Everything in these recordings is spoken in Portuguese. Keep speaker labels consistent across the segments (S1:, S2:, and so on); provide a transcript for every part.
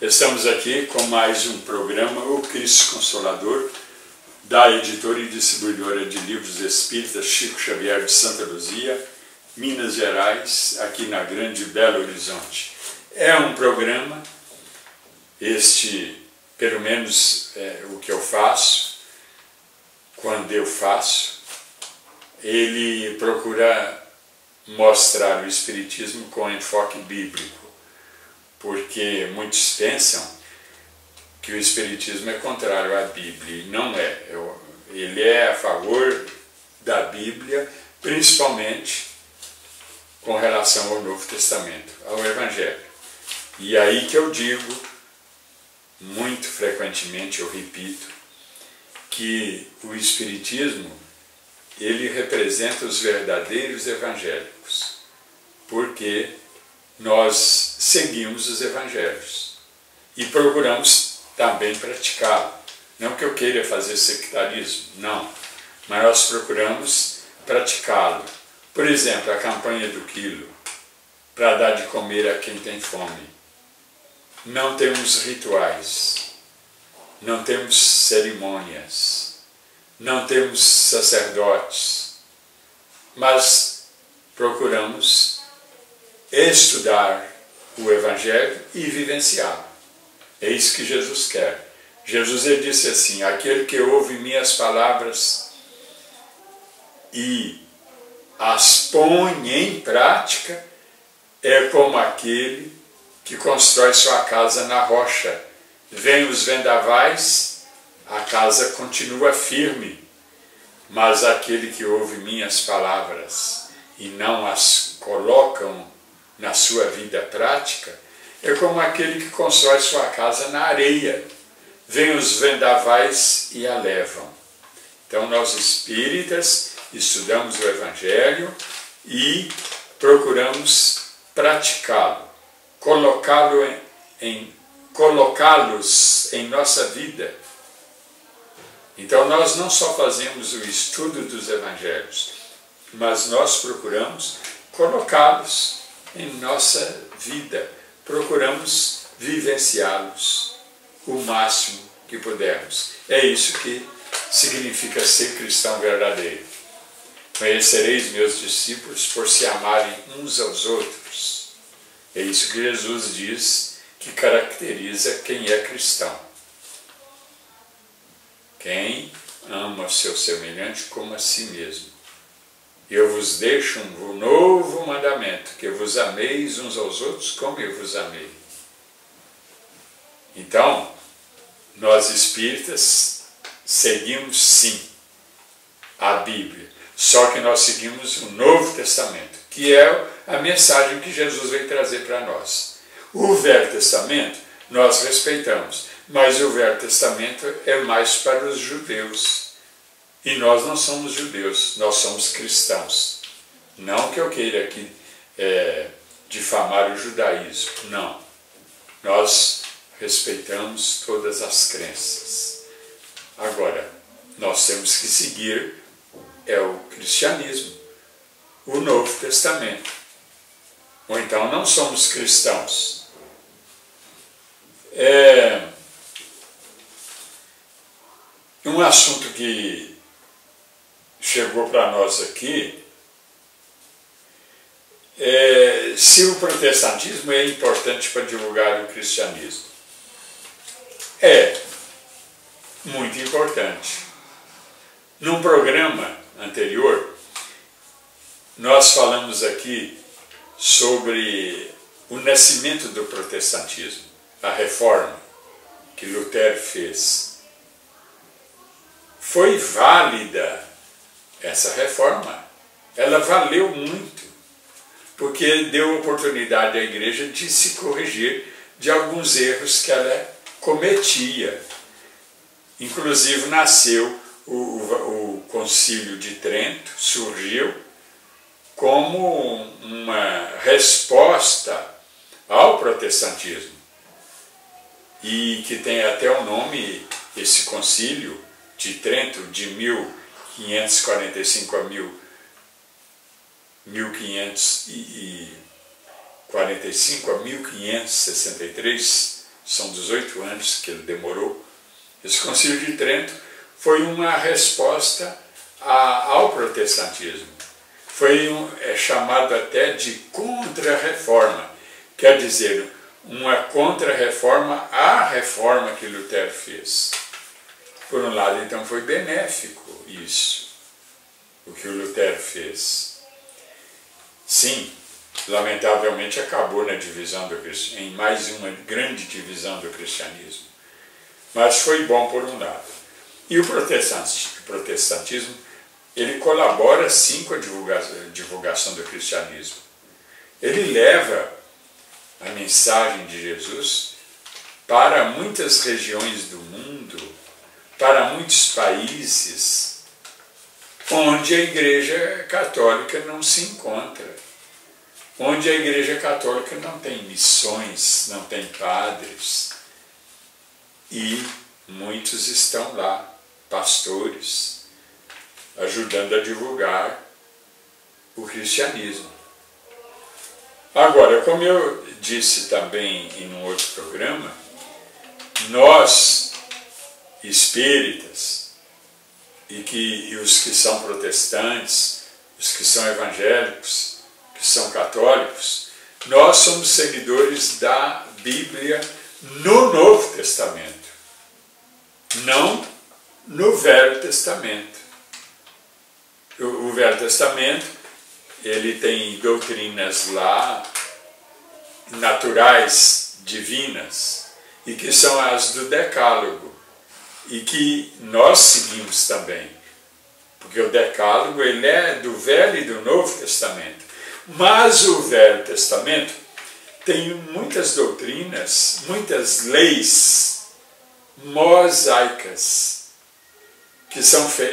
S1: Estamos aqui com mais um programa, O Cristo Consolador, da editora e distribuidora de livros espíritas Chico Xavier de Santa Luzia, Minas Gerais, aqui na Grande Belo Horizonte. É um programa, pelo menos o que eu faço, quando eu faço, ele procura mostrar o Espiritismo com enfoque bíblico, porque muitos pensam que o Espiritismo é contrário à Bíblia, e não é. Ele é a favor da Bíblia, principalmente com relação ao Novo Testamento, ao Evangelho. E aí que eu digo, muito frequentemente eu repito, que o Espiritismo, ele representa os verdadeiros evangélicos, porque nós seguimos os evangelhos e procuramos também praticá-lo. Não que eu queira fazer sectarismo, não, mas nós procuramos praticá-lo. Por exemplo, a campanha do quilo, para dar de comer a quem tem fome. Não temos rituais, não temos cerimônias, não temos sacerdotes, mas procuramos estudar o Evangelho e vivenciá-lo. É isso que Jesus quer. Jesus ele disse assim: aquele que ouve minhas palavras e as põe em prática é como aquele que constrói sua casa na rocha. Vêm os vendavais, a casa continua firme, mas aquele que ouve minhas palavras e não as colocam na sua vida prática, é como aquele que constrói sua casa na areia. Vêm os vendavais e a levam. Então nós espíritas estudamos o Evangelho e procuramos praticá-lo, colocá-los em nossa vida. Então nós não só fazemos o estudo dos Evangelhos, mas nós procuramos colocá-los em nossa vida, procuramos vivenciá-los o máximo que pudermos. É isso que significa ser cristão verdadeiro. Conhecereis meus discípulos por se amarem uns aos outros. É isso que Jesus diz que caracteriza quem é cristão. Quem ama seu semelhante como a si mesmo. Eu vos deixo um novo mandamento, que vos ameis uns aos outros como eu vos amei. Então, nós espíritas seguimos sim a Bíblia, só que nós seguimos o Novo Testamento, que é a mensagem que Jesus veio trazer para nós. O Velho Testamento nós respeitamos, mas o Velho Testamento é mais para os judeus. E nós não somos judeus, nós somos cristãos. Não que eu queira aqui difamar o judaísmo, não. Nós respeitamos todas as crenças. Agora, nós temos que seguir o cristianismo, o Novo Testamento. Ou então não somos cristãos. Um assunto que chegou para nós aqui se o protestantismo é importante para divulgar o cristianismo. É muito importante. Num programa anterior, nós falamos aqui sobre o nascimento do protestantismo, a reforma que Lutero fez. Foi válida essa reforma, ela valeu muito, porque deu oportunidade à igreja de se corrigir de alguns erros que ela cometia. Inclusive nasceu o Concílio de Trento, surgiu como uma resposta ao protestantismo, e que tem até o nome, esse Concílio de Trento, de 1545 a 1563, são 18 anos que ele demorou. Esse Concílio de Trento foi uma resposta ao protestantismo. É chamado até de contra-reforma, quer dizer, uma contra-reforma à reforma que Lutero fez. Por um lado, então, foi benéfico isso, o que o Lutero fez. Sim, lamentavelmente acabou na divisão em mais uma grande divisão do cristianismo. Mas foi bom por um lado. E o protestantismo, ele colabora sim com a divulgação do cristianismo. Ele leva a mensagem de Jesus para muitas regiões do mundo, para muitos países, onde a Igreja Católica não se encontra, onde a Igreja Católica não tem missões, não tem padres, e muitos estão lá, pastores, ajudando a divulgar o cristianismo. Agora, como eu disse também em um outro programa, nós, espíritas, e os que são protestantes, os que são evangélicos, que são católicos, nós somos seguidores da Bíblia no Novo Testamento, não no Velho Testamento. O Velho Testamento, ele tem doutrinas lá, naturais, divinas, e que são as do Decálogo, e que nós seguimos também, porque o Decálogo ele é do Velho e do Novo Testamento. Mas o Velho Testamento tem muitas doutrinas, muitas leis mosaicas, que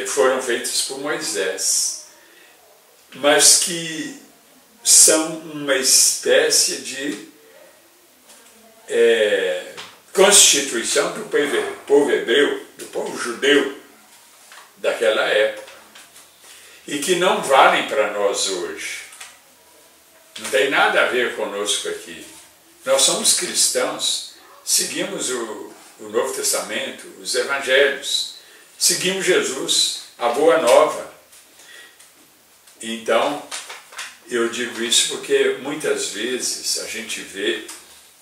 S1: foram feitas por Moisés, mas que são uma espécie de constituição do povo hebreu, do povo judeu daquela época, e que não valem para nós hoje. Não tem nada a ver conosco aqui. Nós somos cristãos, seguimos o Novo Testamento, os Evangelhos, seguimos Jesus, a Boa Nova. Então, eu digo isso porque muitas vezes a gente vê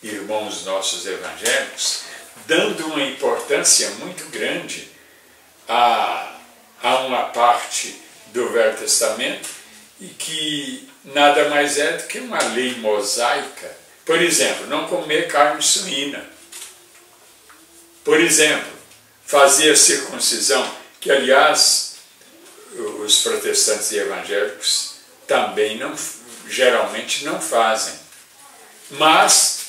S1: irmãos nossos evangélicos dando uma importância muito grande a uma parte do Velho Testamento e que nada mais é do que uma lei mosaica. Por exemplo, não comer carne suína. Por exemplo, fazer a circuncisão, que aliás os protestantes e evangélicos também geralmente não fazem. Mas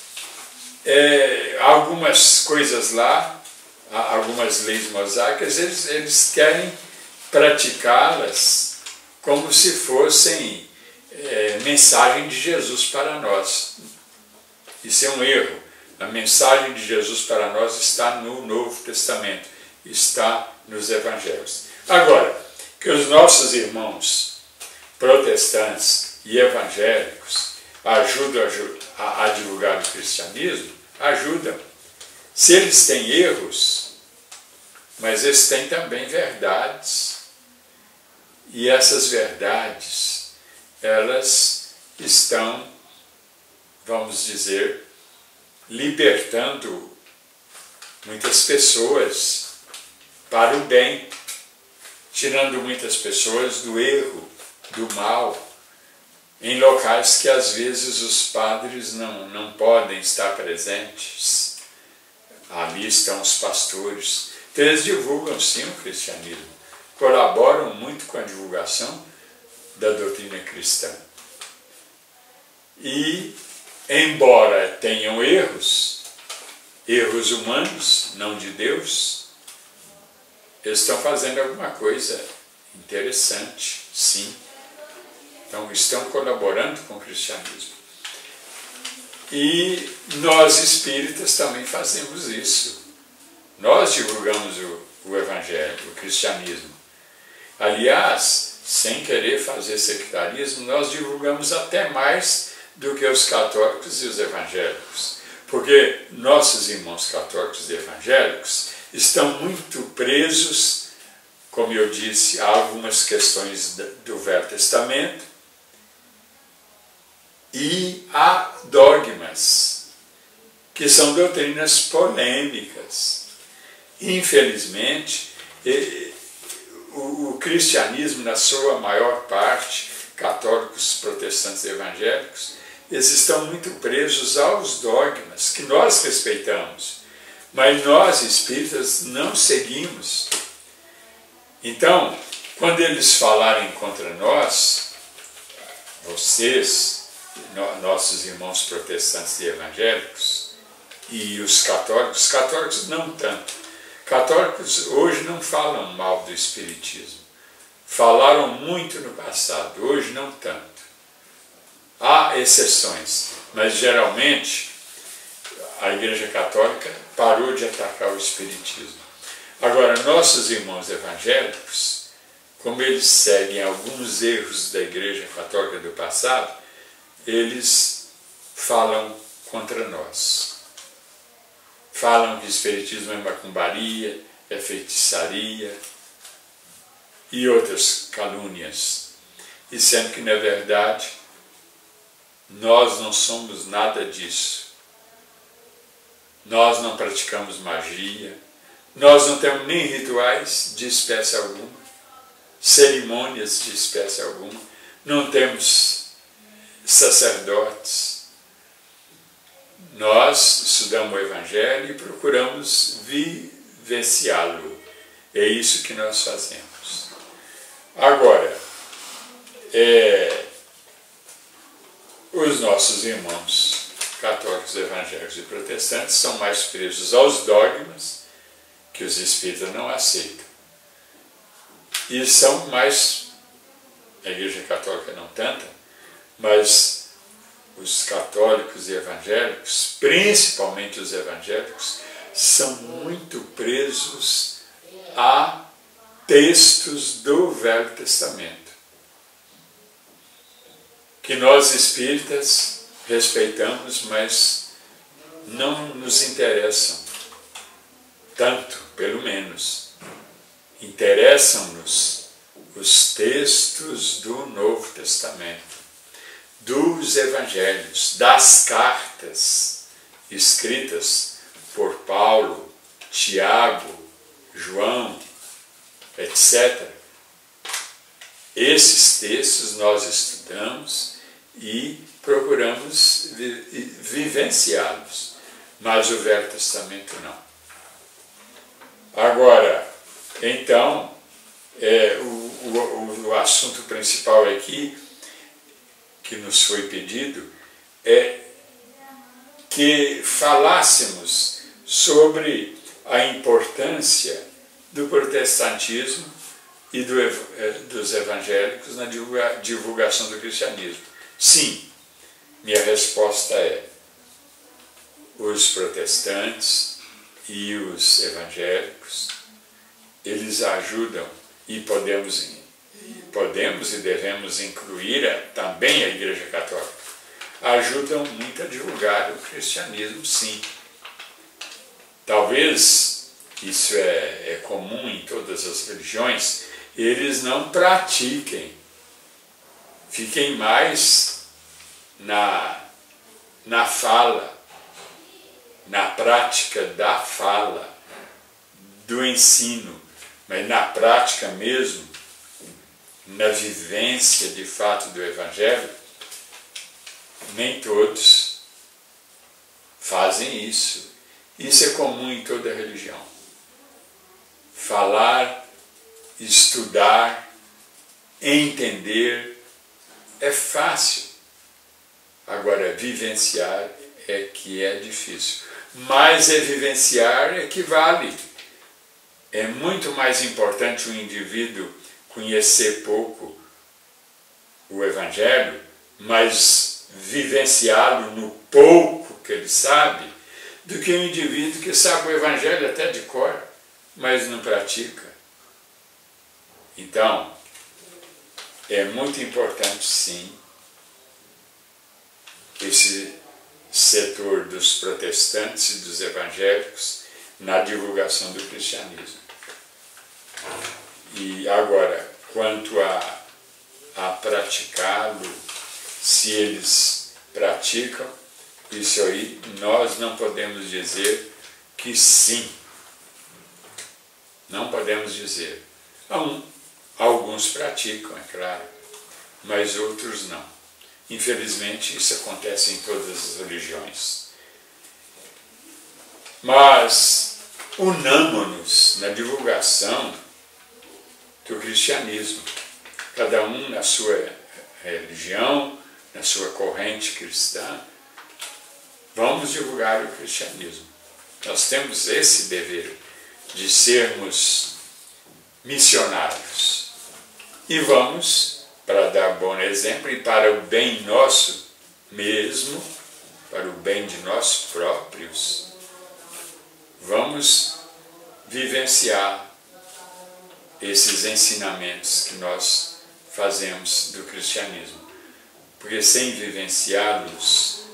S1: algumas coisas lá, algumas leis mosaicas, eles querem praticá-las como se fossem mensagem de Jesus para nós. Isso é um erro. A mensagem de Jesus para nós está no Novo Testamento, está nos Evangelhos. Agora, que os nossos irmãos protestantes e evangélicos ajudam a divulgar o cristianismo, ajudam. Se eles têm erros, mas eles têm também verdades. E essas verdades, elas estão, vamos dizer, libertando muitas pessoas para o bem, tirando muitas pessoas do erro, do mal, em locais que às vezes os padres não podem estar presentes. Ali estão os pastores. Então eles divulgam sim o cristianismo, colaboram muito com a divulgação da doutrina cristã. E, embora tenham erros humanos, não de Deus, eles estão fazendo alguma coisa interessante, sim. Então, estão colaborando com o cristianismo. E nós espíritas também fazemos isso. Nós divulgamos o evangelho, o cristianismo. Aliás, sem querer fazer sectarismo, nós divulgamos até mais do que os católicos e os evangélicos. Porque nossos irmãos católicos e evangélicos estão muito presos, como eu disse, a algumas questões do Velho Testamento e a dogmas, que são doutrinas polêmicas. Infelizmente, o cristianismo, na sua maior parte, católicos, protestantes e evangélicos, eles estão muito presos aos dogmas, que nós respeitamos, mas nós, espíritas, não seguimos. Então, quando eles falarem contra nós, vocês, nossos irmãos protestantes e evangélicos, e os católicos não tanto. Católicos hoje não falam mal do espiritismo. Falaram muito no passado, hoje não tanto. Há exceções, mas geralmente a Igreja Católica parou de atacar o espiritismo. Agora, nossos irmãos evangélicos, como eles seguem alguns erros da Igreja Católica do passado, eles falam contra nós. Falam que o espiritismo é macumbaria, é feitiçaria e outras calúnias. E sendo que, na verdade, nós não somos nada disso. Nós não praticamos magia, nós não temos nem rituais de espécie alguma, cerimônias de espécie alguma, não temos sacerdotes. Nós estudamos o Evangelho e procuramos vivenciá-lo. É isso que nós fazemos. Agora, os nossos irmãos católicos, evangélicos e protestantes são mais presos aos dogmas, que os espíritas não aceitam. E são mais, a Igreja Católica não tanto, mas os católicos e evangélicos, principalmente os evangélicos, são muito presos a textos do Velho Testamento, que nós espíritas respeitamos, mas não nos interessam tanto, pelo menos. Interessam-nos os textos do Novo Testamento, dos Evangelhos, das cartas escritas por Paulo, Tiago, João, etc. Esses textos nós estudamos e procuramos vivenciá-los, mas o Velho Testamento não. Agora, então, o assunto principal aqui, que nos foi pedido, é que falássemos sobre a importância do protestantismo e dos evangélicos na divulgação do cristianismo. Sim, minha resposta é: os protestantes e os evangélicos, eles ajudam, e podemos e devemos incluir também a Igreja Católica, ajudam muito a divulgar o cristianismo, sim. Talvez, isso é comum em todas as religiões, eles não pratiquem, fiquem mais na fala, na prática da fala, do ensino, mas na prática mesmo, na vivência de fato do Evangelho, nem todos fazem isso. Isso é comum em toda religião. Falar, estudar, entender é fácil. Agora, vivenciar é que é difícil. Mas vivenciar é que vale. É muito mais importante o indivíduo conhecer pouco o Evangelho, mas vivenciá-lo no pouco que ele sabe, do que um indivíduo que sabe o Evangelho até de cor, mas não pratica. Então, é muito importante, sim, esse setor dos protestantes e dos evangélicos na divulgação do cristianismo. E agora, quanto a praticá-lo, se eles praticam, isso aí nós não podemos dizer que sim. Não podemos dizer. Alguns praticam, é claro, mas outros não. Infelizmente, isso acontece em todas as religiões. Mas unamo-nos na divulgação do cristianismo, cada um na sua religião, na sua corrente cristã. Vamos divulgar o cristianismo. Nós temos esse dever de sermos missionários. E vamos, para dar bom exemplo e para o bem nosso mesmo, para o bem de nós próprios, vamos vivenciar esses ensinamentos que nós fazemos do cristianismo. Porque sem vivenciá-los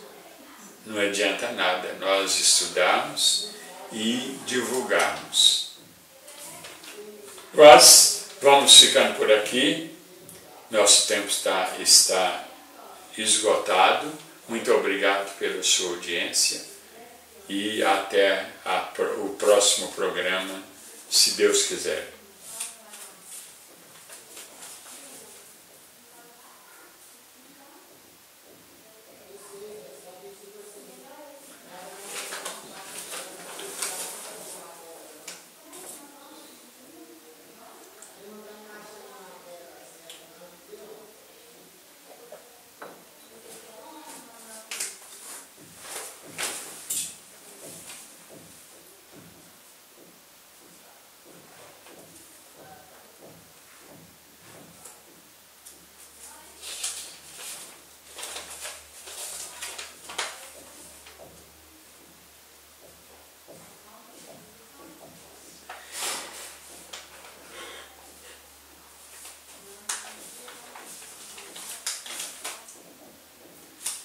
S1: não adianta nada nós estudarmos e divulgarmos. Mas vamos ficando por aqui. Nosso tempo está esgotado. Muito obrigado pela sua audiência e até o próximo programa, se Deus quiser.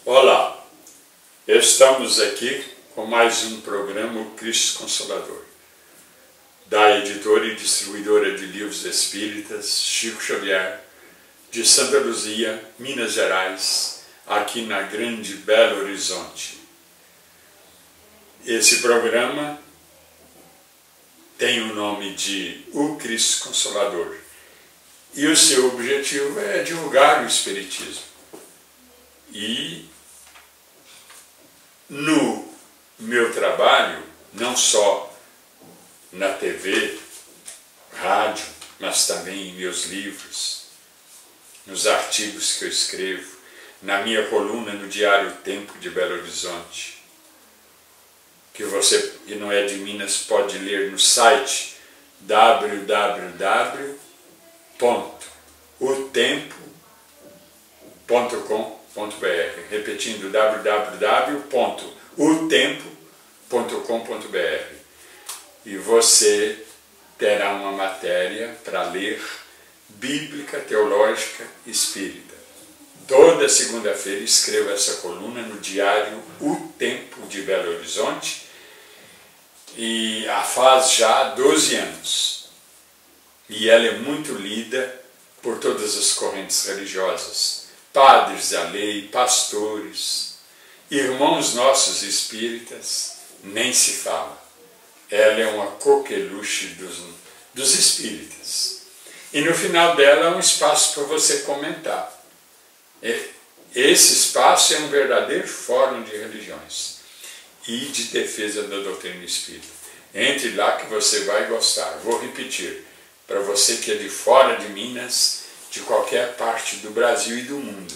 S1: Olá, estamos aqui com mais um programa O Cristo Consolador, da editora e distribuidora de livros espíritas Chico Xavier, de Santa Luzia, Minas Gerais, aqui na Grande Belo Horizonte. Esse programa tem o nome de O Cristo Consolador e o seu objetivo é divulgar o Espiritismo. E no meu trabalho, não só na TV, rádio, mas também em meus livros, nos artigos que eu escrevo, na minha coluna no Diário Tempo de Belo Horizonte, que você, que não é de Minas, pode ler no site www.otempo.com.br, repetindo, www.otempo.com.br, e você terá uma matéria para ler, bíblica, teológica, espírita. Toda segunda-feira escrevo essa coluna no Diário O Tempo de Belo Horizonte, e faz já 12 anos. E ela é muito lida por todas as correntes religiosas, padres da lei, pastores, irmãos nossos espíritas, nem se fala. Ela é uma coqueluche dos espíritas. E no final dela há um espaço para você comentar. Esse espaço é um verdadeiro fórum de religiões e de defesa da doutrina espírita. Entre lá que você vai gostar. Vou repetir, para você que é de fora de Minas, de qualquer parte do Brasil e do mundo.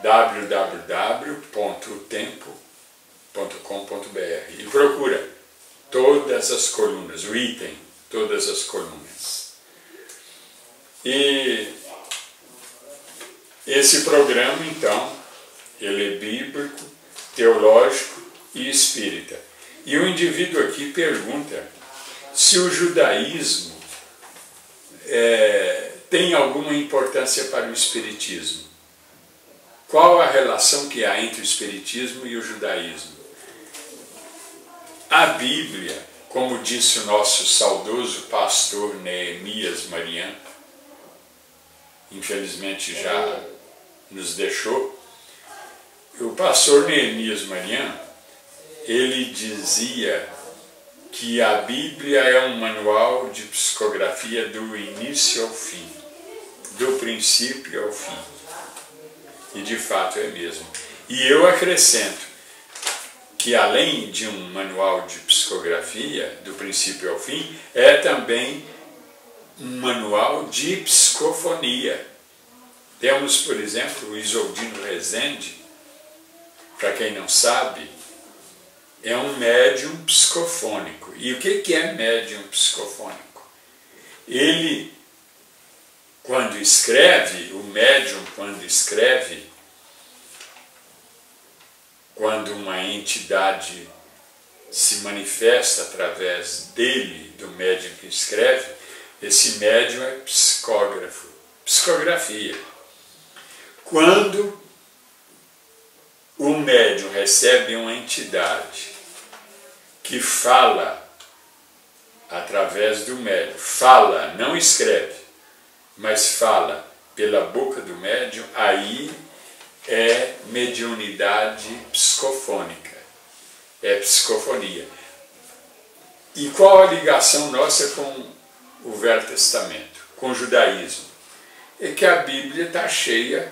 S1: www.otempo.com.br e procura todas as colunas, o item, todas as colunas. E esse programa, então, ele é bíblico, teológico e espírita. E o indivíduo aqui pergunta se o judaísmo tem alguma importância para o espiritismo. Qual a relação que há entre o Espiritismo e o judaísmo? A Bíblia, como disse o nosso saudoso pastor Neemias Marian, infelizmente já nos deixou, o pastor Neemias Marian, ele dizia que a Bíblia é um manual de psicografia do início ao fim, do princípio ao fim. E de fato é mesmo. E eu acrescento que além de um manual de psicografia, do princípio ao fim, é também um manual de psicofonia. Temos, por exemplo, o Isoldino Rezende, para quem não sabe, é um médium psicofônico. E o que é médium psicofônico? Ele, quando escreve, o médium quando escreve, quando uma entidade se manifesta através dele, do médium que escreve, esse médium é psicógrafo, psicografia. Quando o médium recebe uma entidade que fala através do médium, fala, não escreve, mas fala pela boca do médium, aí é mediunidade psicofônica, é psicofonia. E qual a ligação nossa com o Velho Testamento, com o judaísmo? É que a Bíblia está cheia,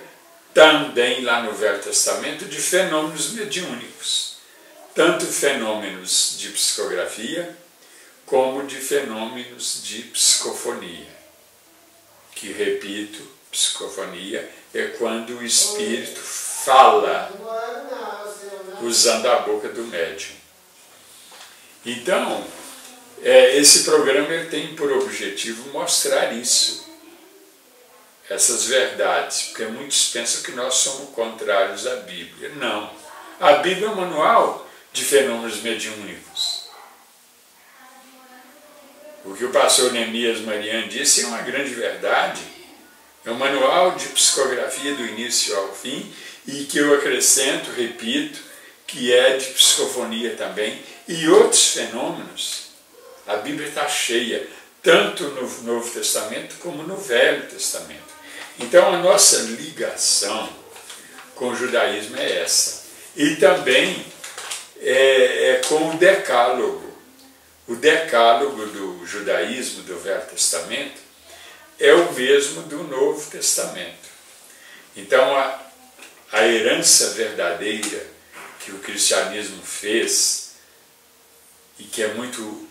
S1: também lá no Velho Testamento, de fenômenos mediúnicos. Tanto fenômenos de psicografia, como de fenômenos de psicofonia. Que, repito, psicofonia é quando o espírito fala usando a boca do médium. Então, esse programa ele tem por objetivo mostrar isso, essas verdades, porque muitos pensam que nós somos contrários à Bíblia. Não. A Bíblia é um manual de fenômenos mediúnicos. O que o pastor Neemias Marian disse é uma grande verdade. É um manual de psicografia do início ao fim e que eu acrescento, repito, que é de psicofonia também e outros fenômenos. A Bíblia está cheia, tanto no Novo Testamento como no Velho Testamento. Então a nossa ligação com o judaísmo é essa. E também é com o Decálogo. O Decálogo do judaísmo do Velho Testamento é o mesmo do Novo Testamento. Então a herança verdadeira que o cristianismo fez e que é muito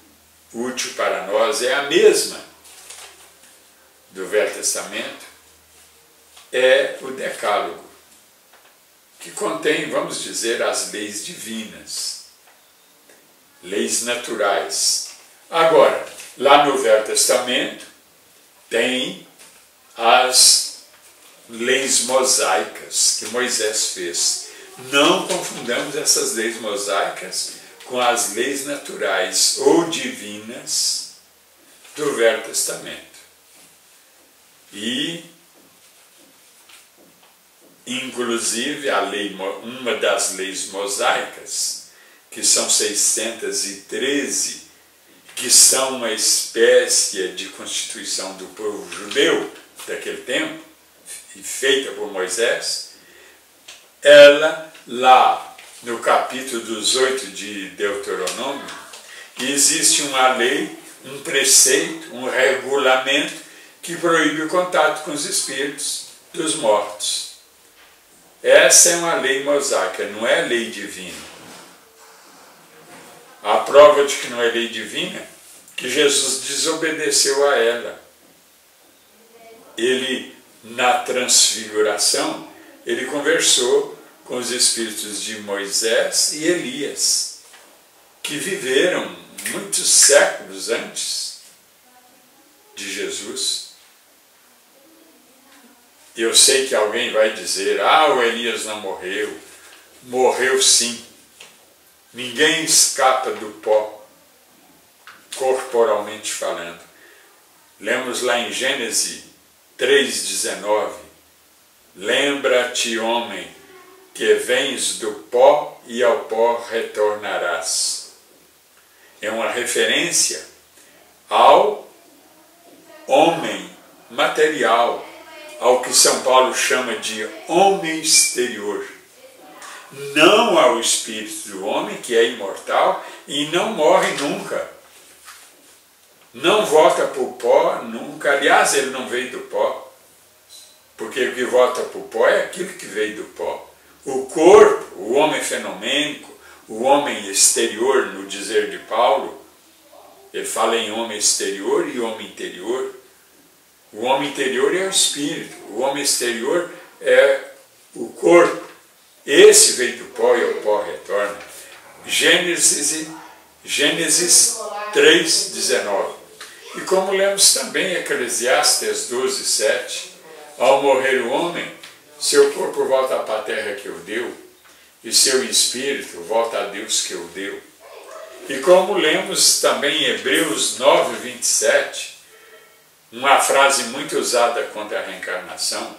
S1: útil para nós é a mesma do Velho Testamento, é o Decálogo, que contém, vamos dizer, as leis divinas, leis naturais. Agora, lá no Velho Testamento, tem as leis mosaicas que Moisés fez. Não confundamos essas leis mosaicas com as leis naturais ou divinas do Velho Testamento. E, inclusive, uma das leis mosaicas, que são 613, que são uma espécie de constituição do povo judeu daquele tempo, e feita por Moisés, ela, lá no capítulo 18 de Deuteronômio, existe uma lei, um preceito, um regulamento que proíbe o contato com os espíritos dos mortos. Essa é uma lei mosaica, não é lei divina. A prova de que não é lei divina, que Jesus desobedeceu a ela. Ele, na transfiguração, ele conversou com os espíritos de Moisés e Elias, que viveram muitos séculos antes de Jesus. Eu sei que alguém vai dizer, o Elias não morreu. Morreu sim. Ninguém escapa do pó, corporalmente falando. Lemos lá em Gênesis 3,19. Lembra-te, homem, que vens do pó e ao pó retornarás. É uma referência ao homem material, ao que São Paulo chama de homem exterior. Não ao espírito do homem, que é imortal e não morre nunca. Não volta para o pó nunca. Aliás, ele não veio do pó, porque o que volta para o pó é aquilo que veio do pó. O corpo, o homem fenomênico, o homem exterior, no dizer de Paulo, ele fala em homem exterior e homem interior. O homem interior é o espírito, o homem exterior é o corpo. Esse veio do pó e ao pó retorna. Gênesis 3:19. E como lemos também Eclesiastes 12:7, ao morrer o homem, seu corpo volta para a terra que o deu, e seu espírito volta a Deus que o deu. E como lemos também em Hebreus 9:27, uma frase muito usada contra a reencarnação,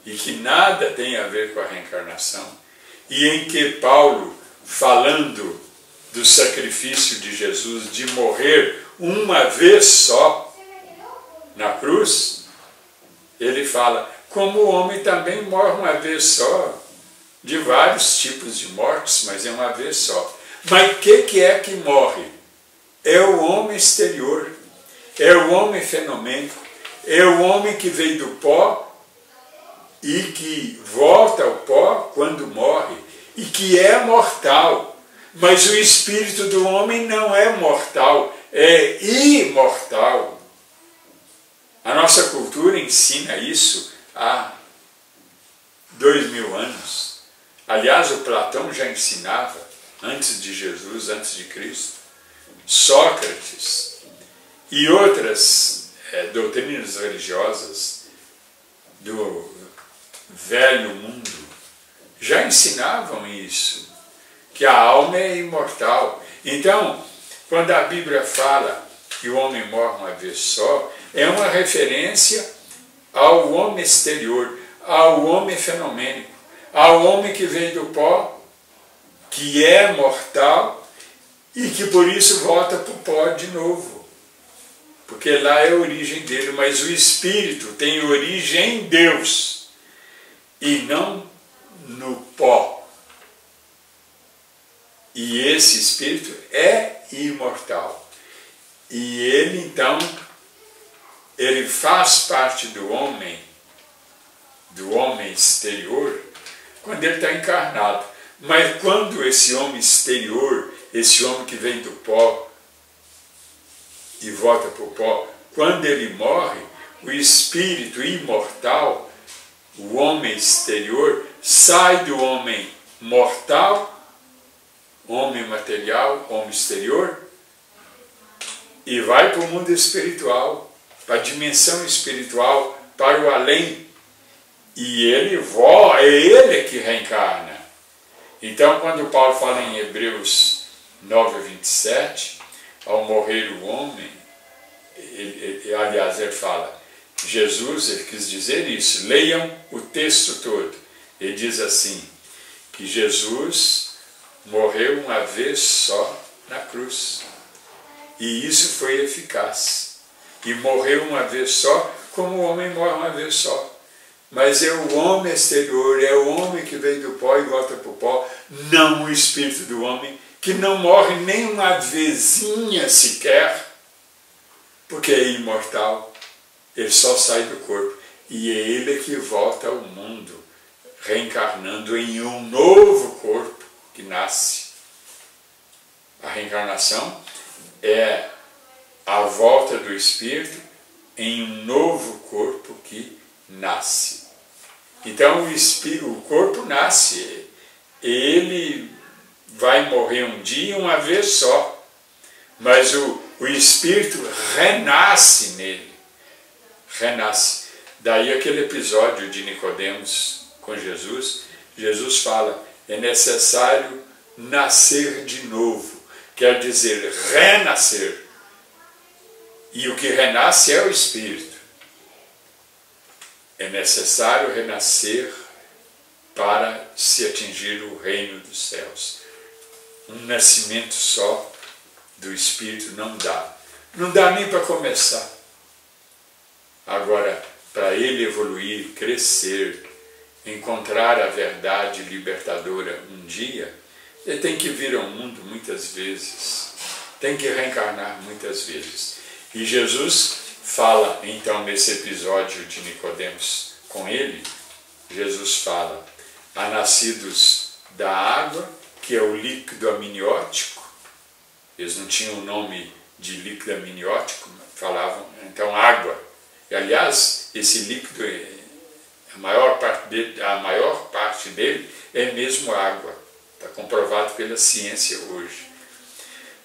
S1: e que nada tem a ver com a reencarnação, e em que Paulo, falando do sacrifício de Jesus, de morrer uma vez só na cruz, ele fala, como o homem também morre uma vez só, de vários tipos de mortes, mas é uma vez só. Mas o que é que morre? É o homem exterior, é o homem fenomênico, é o homem que veio do pó e que volta ao pó quando morre, e que é mortal. Mas o espírito do homem não é mortal, é imortal. A nossa cultura ensina isso há 2000 anos. Aliás, o Platão já ensinava, antes de Jesus, antes de Cristo. Sócrates e outras doutrinas religiosas do velho mundo já ensinavam isso, que a alma é imortal. Então, quando a Bíblia fala que o homem morre uma vez só, é uma referência ao homem exterior, ao homem fenomênico, ao homem que vem do pó, que é mortal e que por isso volta para o pó de novo. Porque lá é a origem dele, mas o espírito tem origem em Deus e não no pó. E esse espírito é imortal. E ele, então, ele faz parte do homem exterior, quando ele está encarnado. Mas quando esse homem exterior, esse homem que vem do pó e volta para o pó, quando ele morre, o espírito imortal, o homem exterior, sai do homem mortal, homem material, homem exterior, e vai para o mundo espiritual, para a dimensão espiritual, para o além. E ele é ele que reencarna. Então, quando Paulo fala em Hebreus 9:27, ao morrer o homem, aliás, ele fala, Jesus, ele quis dizer isso, leiam o texto todo. Ele diz assim, que Jesus morreu uma vez só na cruz. E isso foi eficaz. E morreu uma vez só, como o homem morre uma vez só. Mas é o homem exterior, é o homem que veio do pó e volta para o pó, não o espírito do homem, que não morre nem uma vezinha sequer, porque é imortal. Ele só sai do corpo. E é ele que volta ao mundo, reencarnando em um novo corpo que nasce. A reencarnação é a volta do espírito em um novo corpo que nasce. Então o corpo nasce, ele vai morrer um dia, uma vez só, mas o espírito renasce nele, renasce. Daí aquele episódio de Nicodemos com Jesus, Jesus fala, é necessário nascer de novo, quer dizer, renascer. E o que renasce é o espírito. É necessário renascer para para se atingir o reino dos céus. Um nascimento só do Espírito não dá. Não dá nem para começar. Agora, para ele evoluir, crescer, encontrar a verdade libertadora um dia, ele tem que vir ao mundo muitas vezes, tem que reencarnar muitas vezes. E Jesus fala, então, nesse episódio de Nicodemos com ele, Jesus fala, há nascidos da água, que é o líquido amniótico, eles não tinham o nome de líquido amniótico, falavam, então, água. E, aliás, esse líquido, a maior parte dele é mesmo água. Está comprovado pela ciência hoje.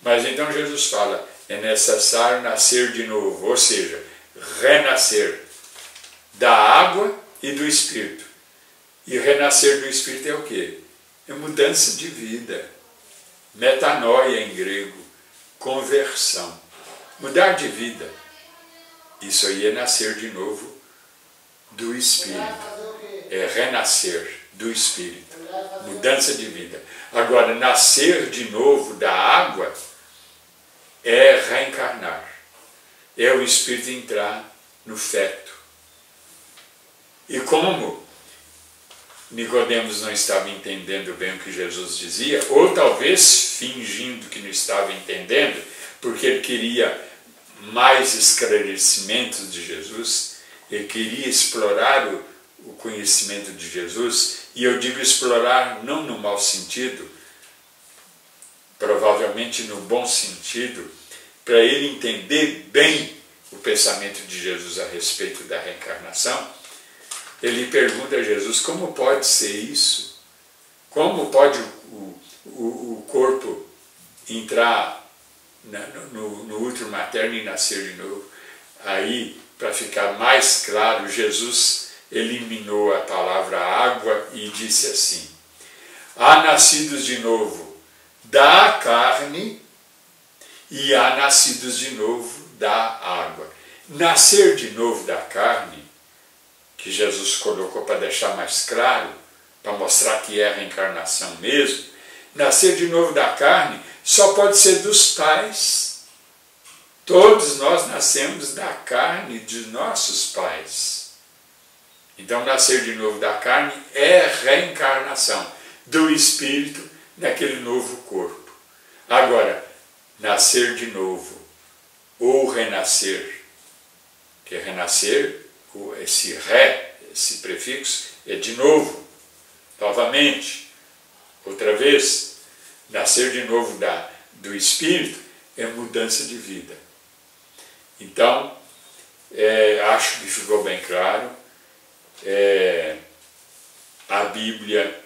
S1: Mas então Jesus fala, é necessário nascer de novo, ou seja, renascer da água e do Espírito. E renascer do Espírito é o quê? É mudança de vida. Metanoia em grego, conversão. Mudar de vida. Isso aí é nascer de novo do Espírito. É renascer do Espírito. Mudança de vida. Agora, nascer de novo da água é reencarnar. É o Espírito entrar no feto. E como Nicodemos não estava entendendo bem o que Jesus dizia, ou talvez fingindo que não estava entendendo, porque ele queria mais esclarecimentos de Jesus, ele queria explorar o conhecimento de Jesus, e eu digo explorar não no mau sentido, provavelmente no bom sentido, para ele entender bem o pensamento de Jesus a respeito da reencarnação. Ele pergunta a Jesus, como pode ser isso? Como pode o corpo entrar no útero materno e nascer de novo? Aí, para ficar mais claro, Jesus eliminou a palavra água e disse assim, há nascidos de novo da carne e há nascidos de novo da água. Nascer de novo da carne, que Jesus colocou para deixar mais claro, para mostrar que é a reencarnação mesmo, nascer de novo da carne só pode ser dos pais. Todos nós nascemos da carne de nossos pais. Então, nascer de novo da carne é reencarnação do Espírito naquele novo corpo. Agora, nascer de novo ou renascer, que é renascer, esse prefixo, é de novo, novamente, outra vez, nascer de novo do Espírito é mudança de vida. Então, acho que ficou bem claro. A Bíblia,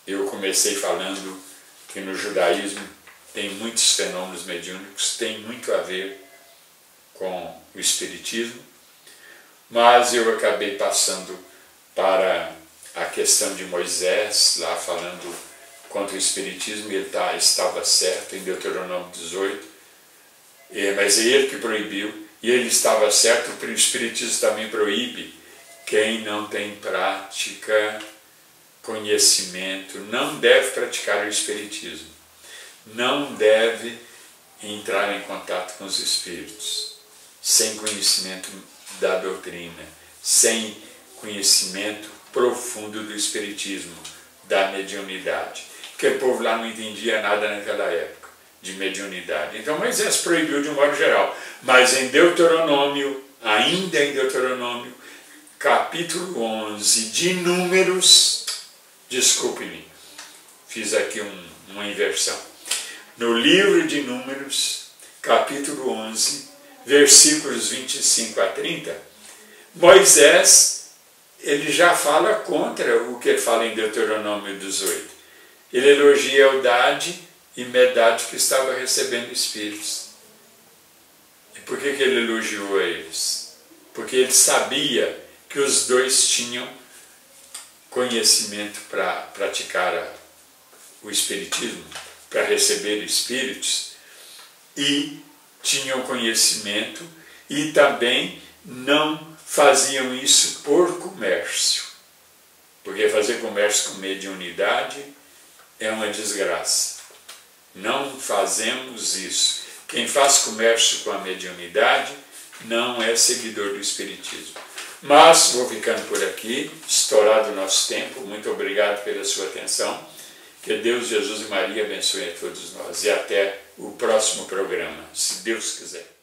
S1: eu comecei falando que no judaísmo tem muitos fenômenos mediúnicos, tem muito a ver com o espiritismo, mas eu acabei passando para a questão de Moisés, lá falando contra o espiritismo, e ele estava certo em Deuteronômio 18, mas é ele que proibiu, e ele estava certo, porque o espiritismo também proíbe quem não tem prática, conhecimento, não deve praticar o espiritismo, não deve entrar em contato com os espíritos, sem conhecimento da doutrina, sem conhecimento profundo do espiritismo, da mediunidade. Porque o povo lá não entendia nada naquela época de mediunidade. Então Moisés proibiu de um modo geral. Mas em Deuteronômio, ainda em Deuteronômio, capítulo 11 de Números, desculpe-me, fiz aqui uma inversão. No livro de Números, capítulo 11, versículos 25 a 30, Moisés, ele já fala contra o que ele fala em Deuteronômio 18. Ele elogia Eldade e Medade, que estava recebendo espíritos. E por que ele elogiou eles? Porque ele sabia que os dois tinham conhecimento para praticar o espiritismo, para receber espíritos, e tinham conhecimento e também não faziam isso por comércio. porque fazer comércio com mediunidade é uma desgraça. Não fazemos isso. Quem faz comércio com a mediunidade não é seguidor do Espiritismo. Mas vou ficando por aqui, estourado o nosso tempo. Muito obrigado pela sua atenção. Que Deus, Jesus e Maria abençoe a todos nós. E até o próximo programa, se Deus quiser.